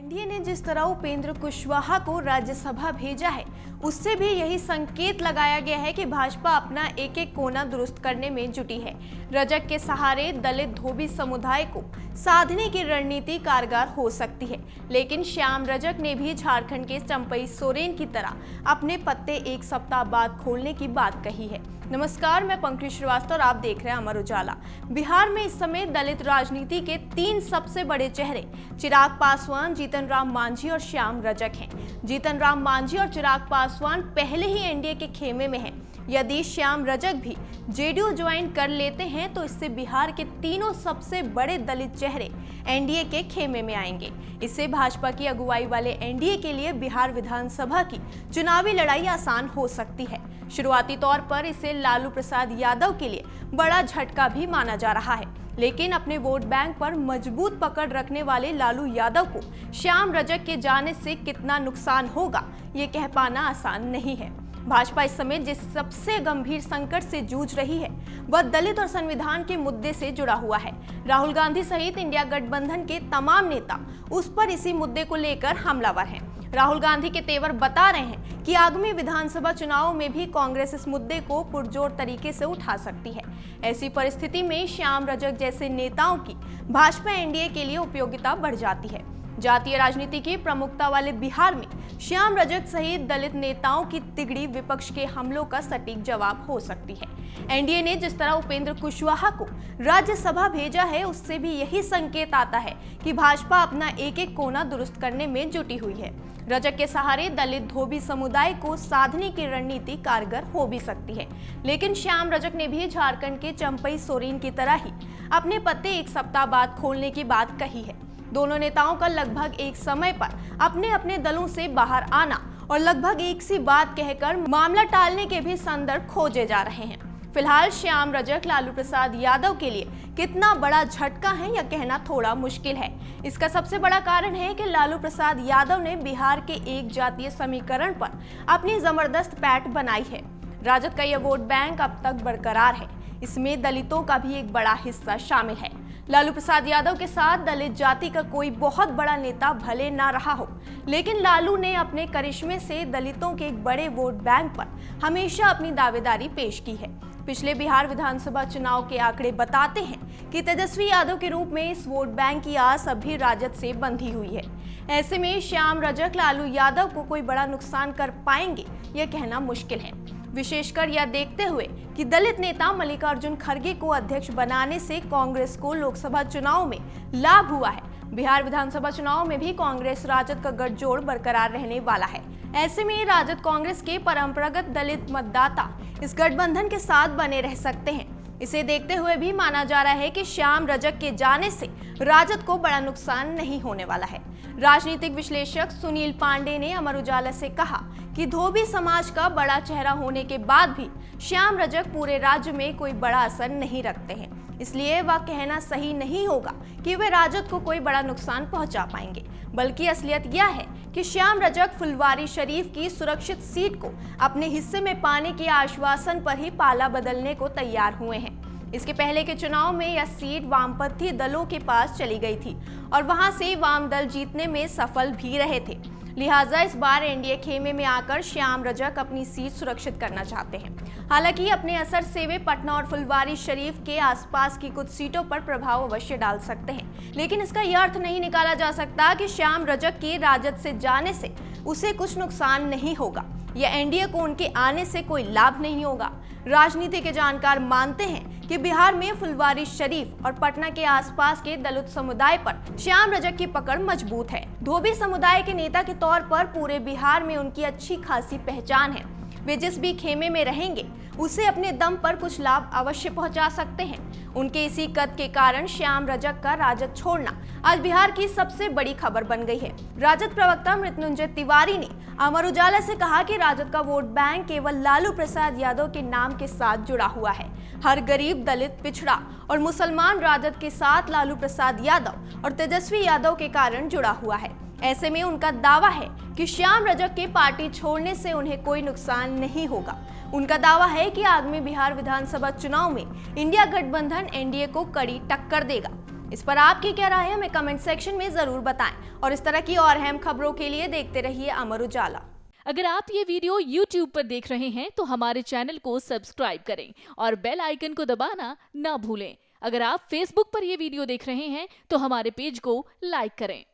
NDA ने जिस तरह उपेंद्र कुशवाहा को राज्यसभा भेजा है, उससे भी यही संकेत लगाया गया है कि भाजपा अपना एक एक कोना दुरुस्त करने में जुटी है। रजक के सहारे दलित धोबी समुदाय को साधने की रणनीति कारगर हो सकती है, लेकिन श्याम रजक ने भी झारखंड के चंपई सोरेन की तरह अपने पत्ते एक सप्ताह बाद खोलने की बात कही है। नमस्कार, मैं पंकज श्रीवास्तव और आप देख रहे हैं अमर उजाला। बिहार में इस समय दलित राजनीति के तीन सबसे बड़े चेहरे चिराग पासवान, जीतन राम मांझी और श्याम रजक हैं। जीतन राम मांझी और चिराग पासवान पहले ही एनडीए के खेमे में हैं। यदि श्याम रजक भी जेडीयू ज्वाइन कर लेते हैं तो इससे बिहार के तीनों सबसे बड़े दलित चेहरे एनडीए के खेमे में आएंगे। इससे भाजपा की अगुवाई वाले एनडीए के लिए बिहार विधानसभा की चुनावी लड़ाई आसान हो सकती है। शुरुआती तौर पर इसे लालू प्रसाद यादव के लिए बड़ा झटका भी माना जा रहा है, लेकिन अपने वोट बैंक पर मजबूत पकड़ रखने वाले लालू यादव को श्याम रजक के जाने से कितना नुकसान होगा, ये कह पाना आसान नहीं है। भाजपा इस समय जिस सबसे गंभीर संकट से जूझ रही है वह दलित और संविधान के मुद्दे से जुड़ा हुआ है। राहुल गांधी सहित इंडिया गठबंधन के तमाम नेता उस पर इसी मुद्दे को लेकर हमलावर हैं। राहुल गांधी के तेवर बता रहे हैं कि आगामी विधानसभा चुनाव में भी कांग्रेस इस मुद्दे को पुरजोर तरीके से उठा सकती है। ऐसी परिस्थिति में श्याम रजक जैसे नेताओं की भाजपा एनडीए के लिए उपयोगिता बढ़ जाती है। जातीय राजनीति की प्रमुखता वाले बिहार में श्याम रजक सहित दलित नेताओं की तिगड़ी विपक्ष के हमलों का सटीक जवाब हो सकती है। एनडीए ने जिस तरह उपेंद्र कुशवाहा को राज्यसभा भेजा है, उससे भी यही संकेत आता है कि भाजपा अपना एक एक कोना दुरुस्त करने में जुटी हुई है। रजक के सहारे दलित धोबी समुदाय को साधने की रणनीति कारगर हो भी सकती है, लेकिन श्याम रजक ने भी झारखंड के चंपई सोरेन की तरह ही अपने पत्ते एक सप्ताह बाद खोलने की बात कही है। दोनों नेताओं का लगभग एक समय पर अपने अपने दलों से बाहर आना और लगभग एक सी बात कहकर मामला टालने के भी संदर्भ खोजे जा रहे हैं। फिलहाल श्याम रजक लालू प्रसाद यादव के लिए कितना बड़ा झटका है यह कहना थोड़ा मुश्किल है। इसका सबसे बड़ा कारण है कि लालू प्रसाद यादव ने बिहार के एक जातीय समीकरण पर अपनी जबरदस्त पैठ बनाई है। राजद का यह वोट बैंक अब तक बरकरार है, इसमें दलितों का भी एक बड़ा हिस्सा शामिल है। लालू प्रसाद यादव के साथ दलित जाति का कोई बहुत बड़ा नेता भले ना रहा हो, लेकिन लालू ने अपने करिश्मे से दलितों के एक बड़े वोट बैंक पर हमेशा अपनी दावेदारी पेश की है। पिछले बिहार विधानसभा चुनाव के आंकड़े बताते हैं कि तेजस्वी यादव के रूप में इस वोट बैंक की आस अब भी राजद से बंधी हुई है। ऐसे में श्याम रजक लालू यादव को कोई बड़ा नुकसान कर पाएंगे, यह कहना मुश्किल है, विशेषकर यह देखते हुए कि दलित नेता मल्लिकार्जुन खड़गे को अध्यक्ष बनाने से कांग्रेस को लोकसभा चुनाव में लाभ हुआ है। बिहार विधानसभा चुनाव में भी कांग्रेस राजद का गठजोड़ बरकरार रहने वाला है। ऐसे में राजद कांग्रेस के परंपरागत दलित मतदाता इस गठबंधन के साथ बने रह सकते हैं। इसे देखते हुए भी माना जा रहा है कि श्याम रजक के जाने से राजद को बड़ा नुकसान नहीं होने वाला है। राजनीतिक विश्लेषक सुनील पांडे ने अमर उजाला से कहा कि धोबी समाज का बड़ा चेहरा होने के बाद भी श्याम रजक पूरे राज्य में कोई बड़ा असर नहीं रखते हैं, इसलिए वह कहना सही नहीं होगा कि वे राजद को कोई बड़ा नुकसान पहुंचा पाएंगे। बल्कि असलियत यह है कि श्याम रजक फुलवारी शरीफ की सुरक्षित सीट को अपने हिस्से में पाने के आश्वासन पर ही पाला बदलने को तैयार हुए हैं। इसके पहले के चुनाव में यह सीट वामपंथी दलों के पास चली गई थी और वहां से वाम दल जीतने में सफल भी रहे थे। लिहाजा इस बार एनडीए खेमे में आकर श्याम रजक अपनी सीट सुरक्षित करना चाहते हैं। हालांकि अपने असर से वे पटना और फुलवारी शरीफ के आसपास की कुछ सीटों पर प्रभाव अवश्य डाल सकते हैं, लेकिन इसका यह अर्थ नहीं निकाला जा सकता कि श्याम रजक के राजद से जाने से उसे कुछ नुकसान नहीं होगा या एनडीए को उनके आने से कोई लाभ नहीं होगा। राजनीति के जानकार मानते हैं कि बिहार में फुलवारी शरीफ और पटना के आसपास के दलित समुदाय पर श्याम रजक की पकड़ मजबूत है। धोबी समुदाय के नेता के तौर पर पूरे बिहार में उनकी अच्छी खासी पहचान है। वे जिस भी खेमे में रहेंगे उसे अपने दम पर कुछ लाभ अवश्य पहुंचा सकते हैं। उनके इसी कद के कारण श्याम रजक का राजद छोड़ना आज बिहार की सबसे बड़ी खबर बन गई है। राजद प्रवक्ता मृत्युंजय तिवारी ने अमर उजाला से कहा कि राजद का वोट बैंक केवल लालू प्रसाद यादव के नाम के साथ जुड़ा हुआ है। हर गरीब, दलित, पिछड़ा और मुसलमान राजद के साथ लालू प्रसाद यादव और तेजस्वी यादव के कारण जुड़ा हुआ है। ऐसे में उनका दावा है कि श्याम रजक के पार्टी छोड़ने से उन्हें कोई नुकसान नहीं होगा। उनका दावा है कि आगामी बिहार विधानसभा चुनाव में इंडिया गठबंधन एनडीए को कड़ी टक्कर देगा। इस पर आपकी क्या राय है हमें कमेंट सेक्शन में जरूर बताएं और इस तरह की और अहम खबरों के लिए देखते रहिए अमर उजाला। अगर आप ये वीडियो YouTube पर देख रहे हैं तो हमारे चैनल को सब्सक्राइब करें और बेल आइकन को दबाना ना भूलें। अगर आप Facebook पर ये वीडियो देख रहे हैं तो हमारे पेज को लाइक करें।